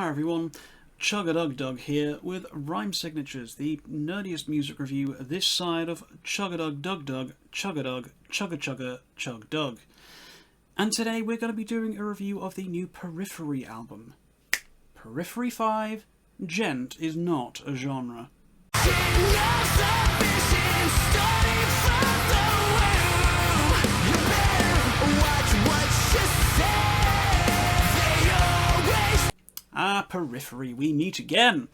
Hi everyone, Chug-a-Dug-Dug here with Rhyme Signatures, the nerdiest music review this side of Chug-a-Dug-Dug-Dug, Chug-a-Dug, Chugga-Chugga, Chug-Dug. And today we're going to be doing a review of the new Periphery album. Periphery 5, Djent is not a genre. Periphery, we meet again.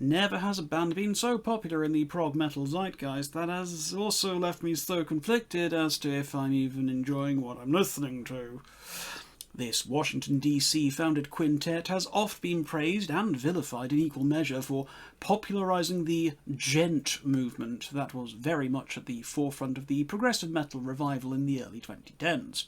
Never has a band been so popular in the prog metal zeitgeist that has also left me so conflicted as to if I'm even enjoying what I'm listening to. This Washington DC founded quintet has oft been praised and vilified in equal measure for popularising the Djent movement that was very much at the forefront of the progressive metal revival in the early 2010s.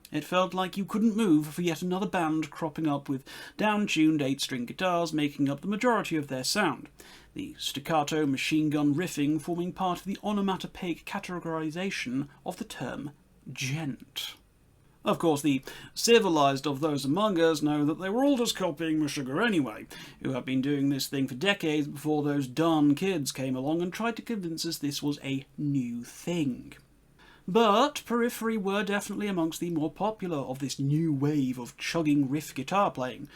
It felt like you couldn't move for yet another band cropping up with down-tuned 8-string guitars making up the majority of their sound, the staccato machine gun riffing forming part of the onomatopoeic categorization of the term djent. Of course, the civilised of those among us know that they were all just copying Meshuggah anyway, who have been doing this thing for decades before those darn kids came along and tried to convince us this was a new thing. But Periphery were definitely amongst the more popular of this new wave of chugging riff guitar playing.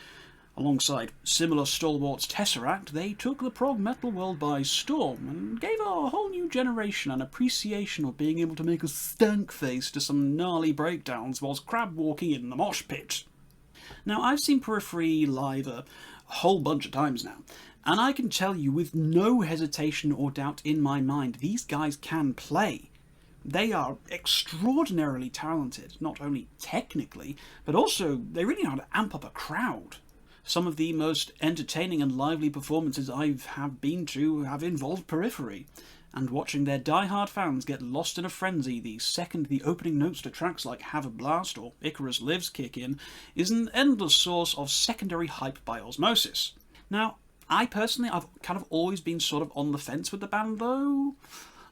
Alongside similar stalwarts Tesseract, they took the prog metal world by storm and gave a whole new generation an appreciation of being able to make a stank face to some gnarly breakdowns whilst crab walking in the mosh pit. Now, I've seen Periphery live a whole bunch of times now, and I can tell you with no hesitation or doubt in my mind, these guys can play. They are extraordinarily talented, not only technically, but also they really know how to amp up a crowd. Some of the most entertaining and lively performances I have been to have involved Periphery, and watching their die-hard fans get lost in a frenzy the second the opening notes to tracks like Have a Blast or Icarus Lives kick in is an endless source of secondary hype by osmosis. Now, I've kind of always been sort of on the fence with the band though,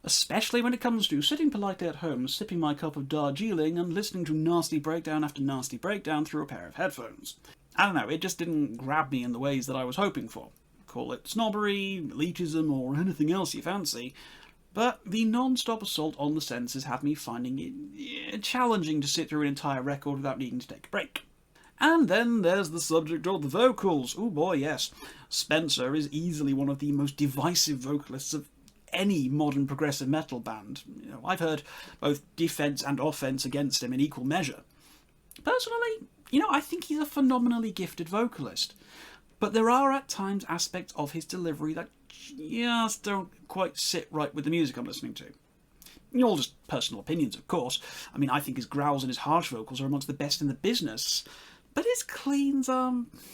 especially when it comes to sitting politely at home, sipping my cup of Darjeeling and listening to nasty breakdown after nasty breakdown through a pair of headphones. I don't know, it just didn't grab me in the ways that I was hoping for. Call it snobbery, elitism, or anything else you fancy, but the non-stop assault on the senses had me finding it challenging to sit through an entire record without needing to take a break. And then there's the subject of the vocals. Oh boy, yes. Spencer is easily one of the most divisive vocalists of any modern progressive metal band. I've heard both defense and offense against him in equal measure. Personally, I think he's a phenomenally gifted vocalist, but there are at times aspects of his delivery that just don't quite sit right with the music I'm listening to. All just personal opinions, of course. I think his growls and his harsh vocals are amongst the best in the business, but his cleans are,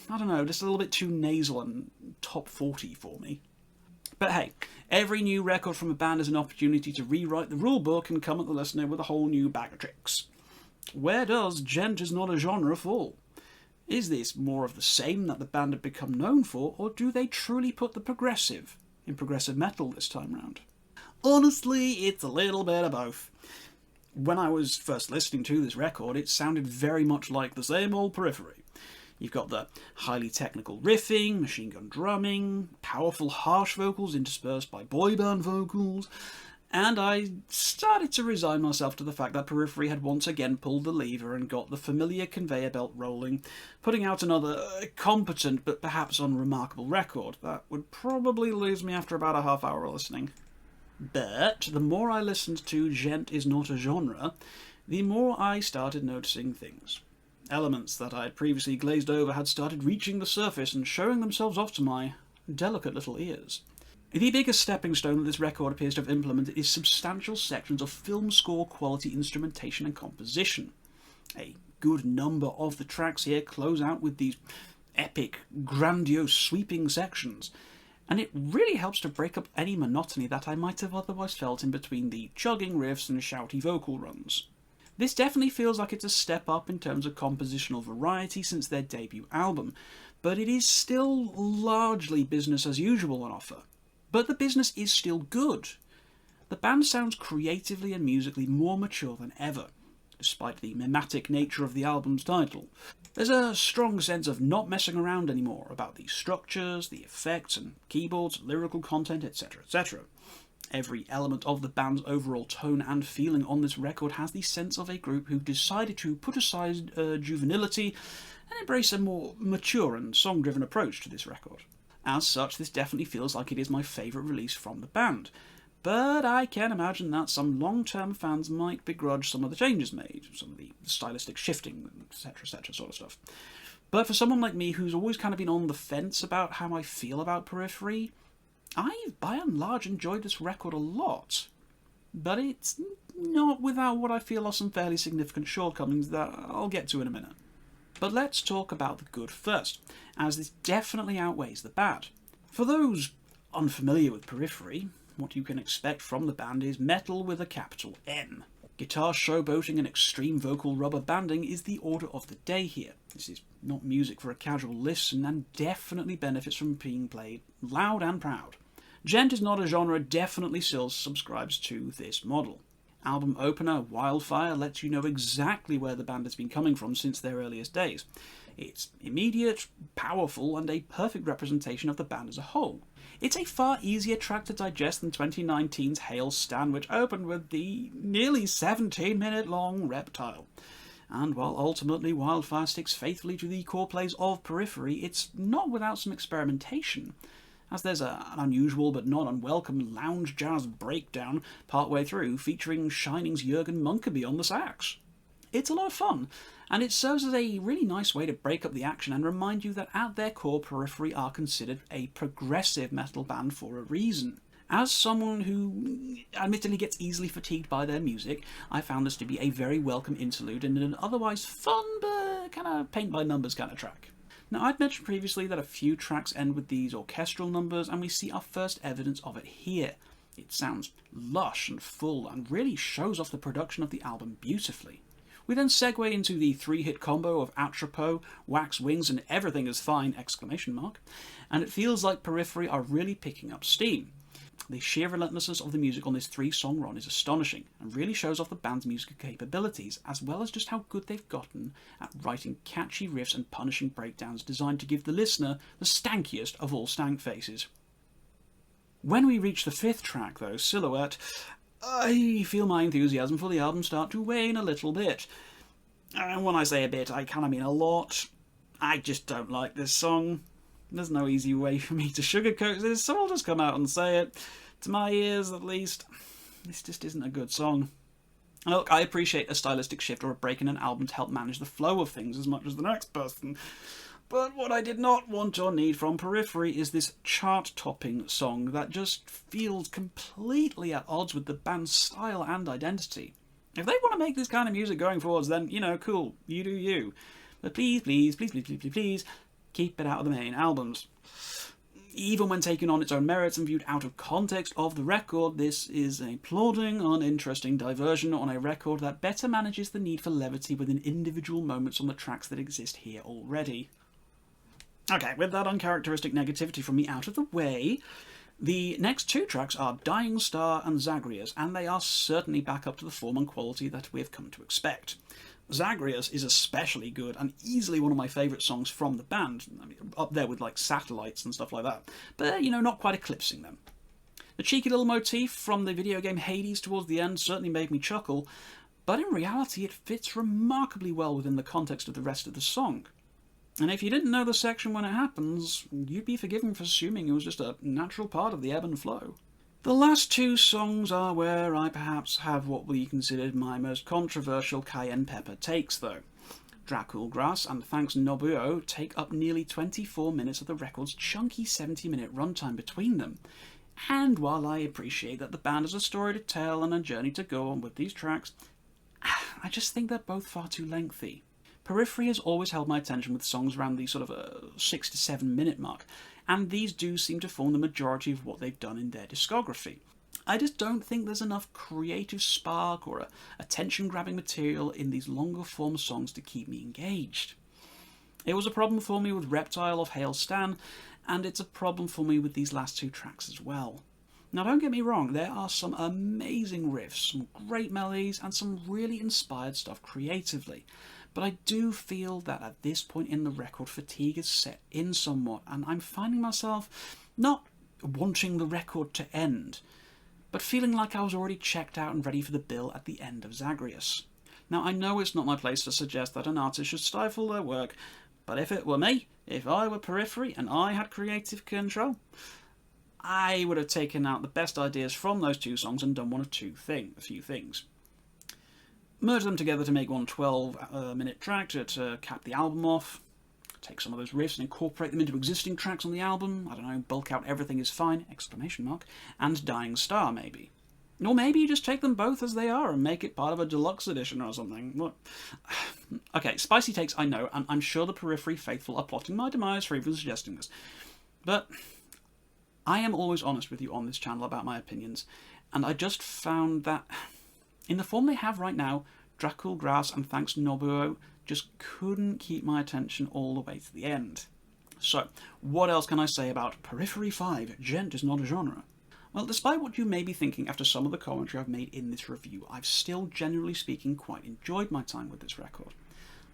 just a little bit too nasal and top 40 for me. But hey, every new record from a band is an opportunity to rewrite the rulebook and come at the listener with a whole new bag of tricks. Where does Djent is not a genre fall? Is this more of the same that the band have become known for, or do they truly put the progressive in progressive metal this time round? Honestly, it's a little bit of both. When I was first listening to this record, it sounded very much like the same old Periphery. You've got the highly technical riffing, machine gun drumming, powerful harsh vocals interspersed by boy band vocals, and I started to resign myself to the fact that Periphery had once again pulled the lever and got the familiar conveyor belt rolling, putting out another competent but perhaps unremarkable record that would probably lose me after about a half hour listening. But the more I listened to Djent is not a genre, the more I started noticing things. Elements that I had previously glazed over had started reaching the surface and showing themselves off to my delicate little ears. The biggest stepping stone that this record appears to have implemented is substantial sections of film score quality instrumentation and composition. A good number of the tracks here close out with these epic, grandiose, sweeping sections, and it really helps to break up any monotony that I might have otherwise felt in between the chugging riffs and shouty vocal runs. This definitely feels like it's a step up in terms of compositional variety since their debut album, but it is still largely business as usual on offer. But the business is still good. The band sounds creatively and musically more mature than ever, despite the mimetic nature of the album's title. There's a strong sense of not messing around anymore about the structures, the effects and keyboards, lyrical content, etc, etc. Every element of the band's overall tone and feeling on this record has the sense of a group who decided to put aside juvenility and embrace a more mature and song-driven approach to this record. As such, this definitely feels like it is my favourite release from the band, but I can imagine that some long-term fans might begrudge some of the changes made, some of the stylistic shifting, etc sort of stuff. But for someone like me who's always kind of been on the fence about how I feel about Periphery, I've by and large enjoyed this record a lot. But it's not without what I feel are some fairly significant shortcomings that I'll get to in a minute. But let's talk about the good first, as this definitely outweighs the bad. For those unfamiliar with Periphery, what you can expect from the band is metal with a capital M. Guitar showboating and extreme vocal rubber banding is the order of the day here. This is not music for a casual listen and definitely benefits from being played loud and proud. Djent is not a genre definitely still subscribes to this model. Album opener Wildfire lets you know exactly where the band has been coming from since their earliest days. It's immediate, powerful, and a perfect representation of the band as a whole. It's a far easier track to digest than 2019's Hail Stan, which opened with the nearly 17-minute long Reptile. And while ultimately Wildfire sticks faithfully to the core plays of Periphery, it's not without some experimentation, as there's an unusual but not unwelcome lounge jazz breakdown partway through featuring Shining's Jürgen Munkeby on the sax. It's a lot of fun, and it serves as a really nice way to break up the action and remind you that at their core Periphery are considered a progressive metal band for a reason. As someone who admittedly gets easily fatigued by their music, I found this to be a very welcome interlude in an otherwise fun but kind of paint-by-numbers kind of track. Now, I'd mentioned previously that a few tracks end with these orchestral numbers, and we see our first evidence of it here. It sounds lush and full, and really shows off the production of the album beautifully. We then segue into the three-hit combo of Atropos, Wax Wings, and Everything is Fine! And it feels like Periphery are really picking up steam. The sheer relentlessness of the music on this three-song run is astonishing, and really shows off the band's musical capabilities, as well as just how good they've gotten at writing catchy riffs and punishing breakdowns designed to give the listener the stankiest of all stank faces. When we reach the fifth track, though, Silhouette, I feel my enthusiasm for the album start to wane a little bit. And when I say a bit, I kind of mean a lot. I just don't like this song. There's no easy way for me to sugarcoat this, so I'll just come out and say it. To my ears, at least, this just isn't a good song. Look, I appreciate a stylistic shift or a break in an album to help manage the flow of things as much as the next person. But what I did not want or need from Periphery is this chart-topping song that just feels completely at odds with the band's style and identity. If they want to make this kind of music going forwards, then, cool, you do you. But please, keep it out of the main albums. Even when taking on its own merits and viewed out of context of the record, this is a plodding, uninteresting diversion on a record that better manages the need for levity within individual moments on the tracks that exist here already. Okay, with that uncharacteristic negativity from me out of the way, the next two tracks are Dying Star and Zagreus, and they are certainly back up to the form and quality that we have come to expect. Zagreus is especially good and easily one of my favourite songs from the band. I mean, up there with like Satellites and stuff like that, but not quite eclipsing them. The cheeky little motif from the video game Hades towards the end certainly made me chuckle, but in reality it fits remarkably well within the context of the rest of the song. And if you didn't know the section when it happens, you'd be forgiven for assuming it was just a natural part of the ebb and flow. The last two songs are where I perhaps have what will be considered my most controversial cayenne pepper takes, though. Dracul Grass and Thanks Nobuo take up nearly 24 minutes of the record's chunky 70-minute runtime between them. And while I appreciate that the band has a story to tell and a journey to go on with these tracks, I just think they're both far too lengthy. Periphery has always held my attention with songs around the sort of 6 to 7 minute mark, and these do seem to form the majority of what they've done in their discography. I just don't think there's enough creative spark or attention-grabbing material in these longer form songs to keep me engaged. It was a problem for me with Reptile of Hail Stan, and it's a problem for me with these last two tracks as well. Now don't get me wrong, there are some amazing riffs, some great melodies, and some really inspired stuff creatively. But I do feel that at this point in the record, fatigue is set in somewhat, and I'm finding myself not wanting the record to end, but feeling like I was already checked out and ready for the bill at the end of Zagreus. Now I know it's not my place to suggest that an artist should stifle their work, but if it were me, if I were Periphery and I had creative control, I would have taken out the best ideas from those two songs and done a few things. Merge them together to make one 12-minute track to cap the album off. Take some of those riffs and incorporate them into existing tracks on the album. I don't know, bulk out Everything Is Fine, ! And Dying Star, maybe. Or maybe you just take them both as they are and make it part of a deluxe edition or something. What? Okay, spicy takes, I know, and I'm sure the Periphery faithful are plotting my demise for even suggesting this. But I am always honest with you on this channel about my opinions, and I just found that in the form they have right now, Dracul Grass and Thanks Nobuo just couldn't keep my attention all the way to the end. So, what else can I say about Periphery 5, Djent is not a genre? Well, despite what you may be thinking after some of the commentary I've made in this review, I've still, generally speaking, quite enjoyed my time with this record.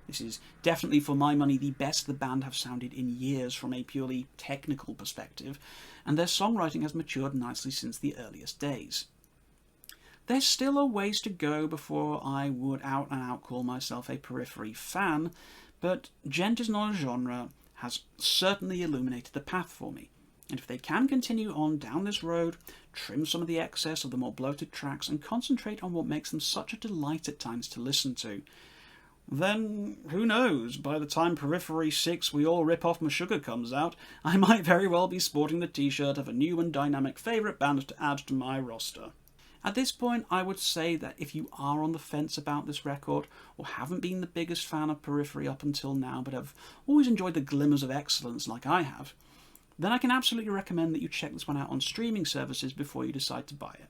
This is definitely, for my money, the best the band have sounded in years from a purely technical perspective, and their songwriting has matured nicely since the earliest days. There's still a ways to go before I would out and out call myself a Periphery fan, but Djent is not a genre has certainly illuminated the path for me. And if they can continue on down this road, trim some of the excess of the more bloated tracks and concentrate on what makes them such a delight at times to listen to, then who knows, by the time Periphery 6 We All Rip Off Meshuggah comes out, I might very well be sporting the t-shirt of a new and dynamic favourite band to add to my roster. At this point, I would say that if you are on the fence about this record, or haven't been the biggest fan of Periphery up until now, but have always enjoyed the glimmers of excellence like I have, then I can absolutely recommend that you check this one out on streaming services before you decide to buy it.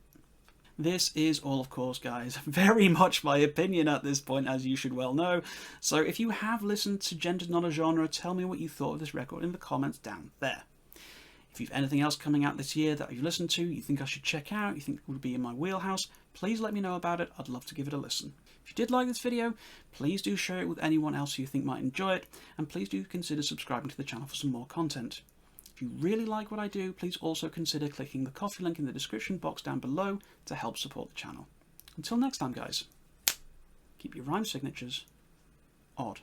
This is all, of course, guys, very much my opinion at this point, as you should well know, so if you have listened to Djent is not a genre, tell me what you thought of this record in the comments down there. If you've anything else coming out this year that you've listened to, you think I should check out, you think would be in my wheelhouse, please let me know about it. I'd love to give it a listen. If you did like this video, please do share it with anyone else who you think might enjoy it, and please do consider subscribing to the channel for some more content. If you really like what I do, please also consider clicking the Ko-fi link in the description box down below to help support the channel. Until next time, guys, keep your rhyme signatures odd.